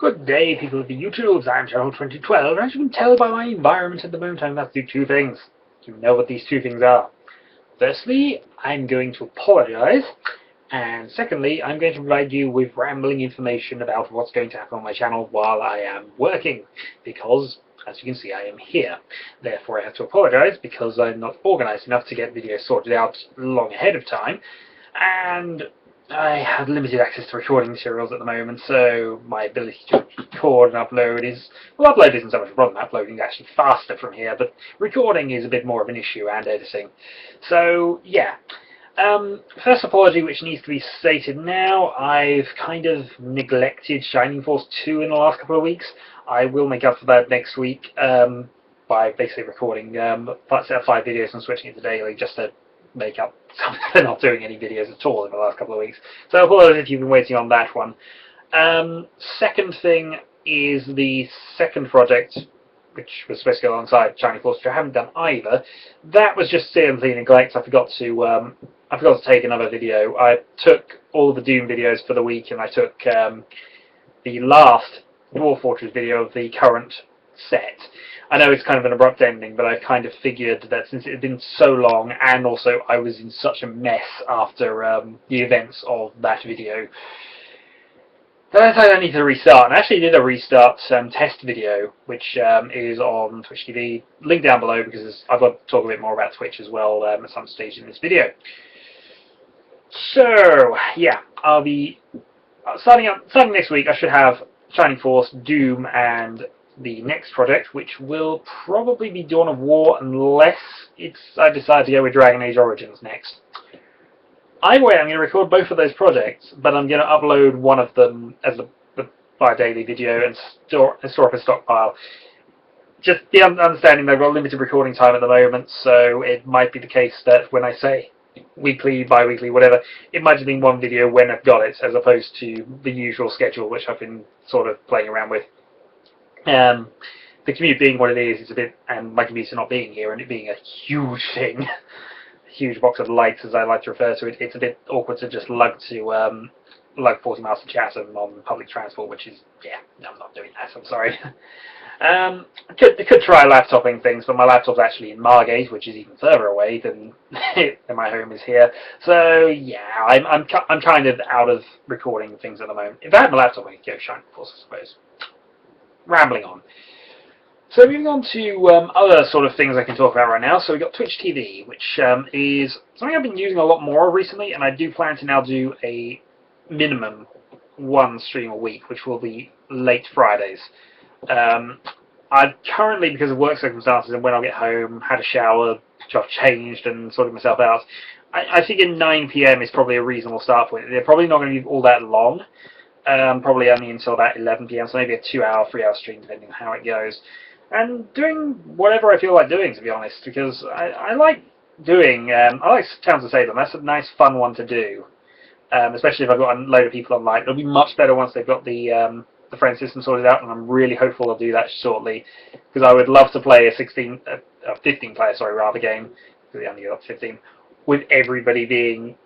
Good day, people of the YouTubes. I'm Channel2012, and as you can tell by my environment at the moment, I'm going to do two things. You know what these two things are. Firstly, I'm going to apologise, and secondly, I'm going to provide you with rambling information about what's going to happen on my channel while I am working, because, as you can see, I am here. Therefore, I have to apologise because I'm not organised enough to get videos sorted out long ahead of time, and I have limited access to recording materials at the moment, so my ability to record and upload is... well, upload isn't so much a problem, uploading is actually faster from here, but recording is a bit more of an issue, and editing. So, yeah. First apology, which needs to be stated now. I've kind of neglected Shining Force 2 in the last couple of weeks. I will make up for that next week by basically recording 5 videos and switching it to daily, just to make up for not doing any videos at all in the last couple of weeks. So apologies if you've been waiting on that one. Second thing is the second project, which was supposed to go alongside Shining Force, which I haven't done either. That was just simply neglect. I forgot to take another video. I took all the Doom videos for the week, and I took the last Dwarf Fortress video of the current set. I know it's kind of an abrupt ending, but I kind of figured that since it had been so long, and also I was in such a mess after the events of that video, that I need to restart. And I actually did a restart test video, which is on Twitch TV. Link down below, because I've got to talk a bit more about Twitch as well at some stage in this video. So, yeah, I'll be starting next week. I should have Shining Force, Doom, and the next project, which will probably be Dawn of War, unless I decide to go with Dragon Age Origins next. Either way, I'm going to record both of those projects, but I'm going to upload one of them as a bi-daily video and store up a stockpile. Just the understanding that I've got limited recording time at the moment, so it might be the case that when I say weekly, bi-weekly, whatever, it might have been one video when I've got it, as opposed to the usual schedule, which I've been sort of playing around with. The commute being what it is, it's a bit, and my commuter not being here and it being a huge thing, a huge box of lights as I like to refer to it, it's a bit awkward to just lug 40 miles to Chatham on public transport, which is, yeah, no, I'm not doing that, I'm sorry. I could try laptoping things, but my laptop's actually in Margate, which is even further away than my home is here. So yeah, I'm kind of out of recording things at the moment. If I had my laptop, I could go Shining Force, I suppose. Rambling on. So moving on to other sort of things I can talk about right now. So we've got Twitch TV, which is something I've been using a lot more recently, and I do plan to now do a minimum one stream a week, which will be late Fridays. I've currently, because of work circumstances and when I'll get home, had a shower, I've changed and sorted myself out. I think 9 PM is probably a reasonable start point. They're probably not going to be all that long. Probably only until about 11 PM, so maybe a 2-hour, 3-hour stream, depending on how it goes. And doing whatever I feel like doing, to be honest, because I like doing, I like Towns of Salem. That's a nice, fun one to do, especially if I've got a load of people online. It'll be much better once they've got the friend system sorted out, and I'm really hopeful they'll do that shortly, because I would love to play a 15-player, rather, game, because they only got 15, with everybody being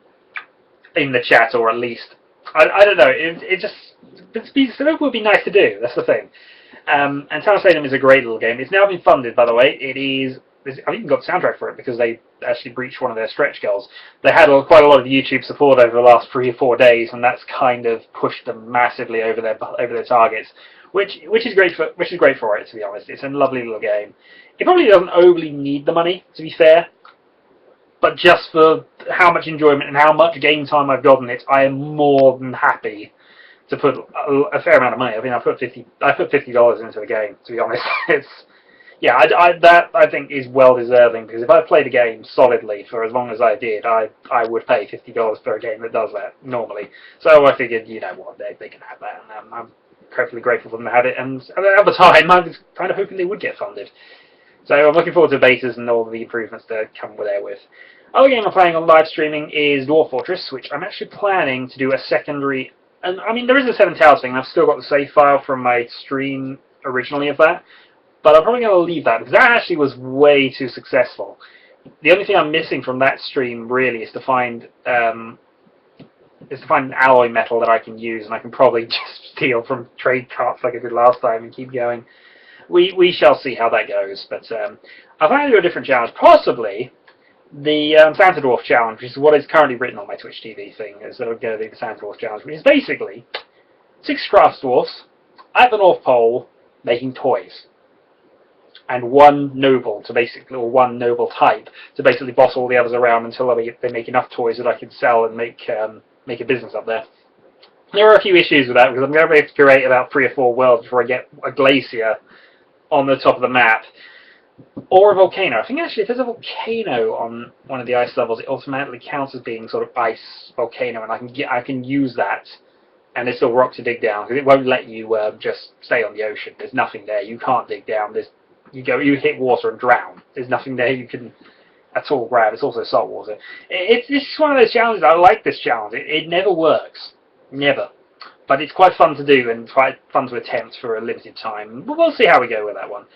in the chat, or at least... I don't know, it would be nice to do, that's the thing. And Town of Salem is a great little game. It's now been funded, by the way. I've even got the soundtrack for it, because they actually breached one of their stretch goals. They had quite a lot of YouTube support over the last 3 or 4 days, and that's kind of pushed them massively over their targets, which is great for it, to be honest. It's a lovely little game. It probably doesn't overly need the money, to be fair. But just for how much enjoyment and how much game time I've gotten it, I am more than happy to put a fair amount of money. I mean, I put $50 into the game, to be honest. Yeah, that I think is well deserving, because if I played a game solidly for as long as I did, I would pay $50 for a game that does that normally. So I figured, you know what, they can have that, and I'm incredibly grateful for them to have it. And at the time, I was kind of hoping they would get funded. So I'm looking forward to betas and all the improvements that come with. Other game I'm playing on live streaming is Dwarf Fortress, which I'm actually planning to do a secondary... And I mean, there is a Seven Towers thing, and I've still got the save file from my stream originally of that, but I'm probably going to leave that, because that actually was way too successful. The only thing I'm missing from that stream, really, is to find is to find an alloy metal that I can use, and I can probably just steal from trade carts like I did last time and keep going. We shall see how that goes, but I find to do a different challenge, possibly the Santa Dwarf challenge, which is what is currently written on my Twitch TV thing, is that I'm going to do the Santa Dwarf challenge, which is basically 6 crafts dwarfs at the North Pole making toys, and one noble to basically, or one noble type to basically boss all the others around until they make enough toys that I can sell and make a business up there. There are a few issues with that because I'm going to have to create about 3 or 4 worlds before I get a glacier on the top of the map, or a volcano. I think actually if there's a volcano on one of the ice levels, it automatically counts as being sort of ice volcano, and I can use that, and there's still rock to dig down because it won't let you just stay on the ocean. There's nothing there. You can't dig down. You hit water and drown. There's nothing there you can at all grab. It's also salt water. This is one of those challenges. I like this challenge. It never works, never. But it's quite fun to do and quite fun to attempt for a limited time. But we'll see how we go with that one.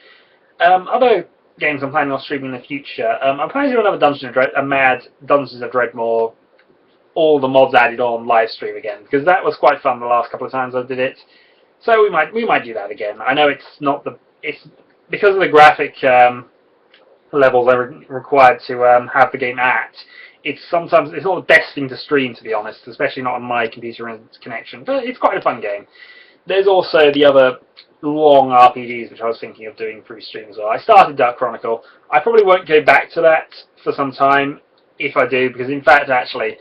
Other games I'm planning on streaming in the future. I'm planning to do another a mad Dungeons of Dreadmore, all the mods added on live stream again, because that was quite fun the last couple of times I did it. So we might do that again. I know it's because of the graphic levels they're required to have the game at. It's not the best thing to stream, to be honest, especially not on my computer and connection, but it's quite a fun game. There's also the other long RPGs which I was thinking of doing through stream as well. I started Dark Chronicle. I probably won't go back to that for some time, if I do, because in fact actually,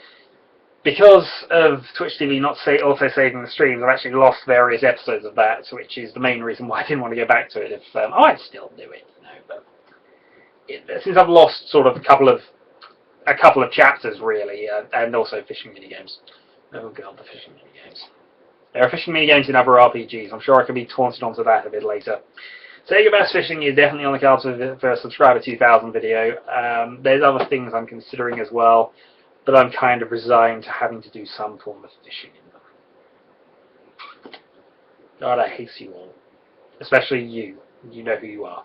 because of Twitch TV not also saving the streams, I've actually lost various episodes of that, which is the main reason why I didn't want to go back to it. I'd still do it, but since I've lost sort of a couple of chapters really, and also fishing minigames. Oh god, the fishing minigames. There are fishing minigames in other RPGs. I'm sure I can be taunted onto that a bit later. Sega Bass Fishing is definitely on the cards for a Subscriber 2000 video. There's other things I'm considering as well, but I'm kind of resigned to having to do some form of fishing in them. God, I hate you all. Especially you. You know who you are.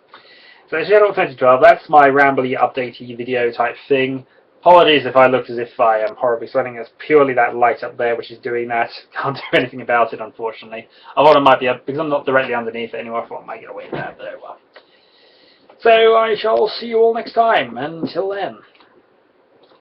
So Shadow 2012, that's my rambly, updatey video type thing. Apologies if I looked as if I am horribly sweating. It's purely that light up there which is doing that. Can't do anything about it, unfortunately. I thought it might be up, because I'm not directly underneath it anymore, I thought I might get away with that, but oh well. So I shall see you all next time. Until then.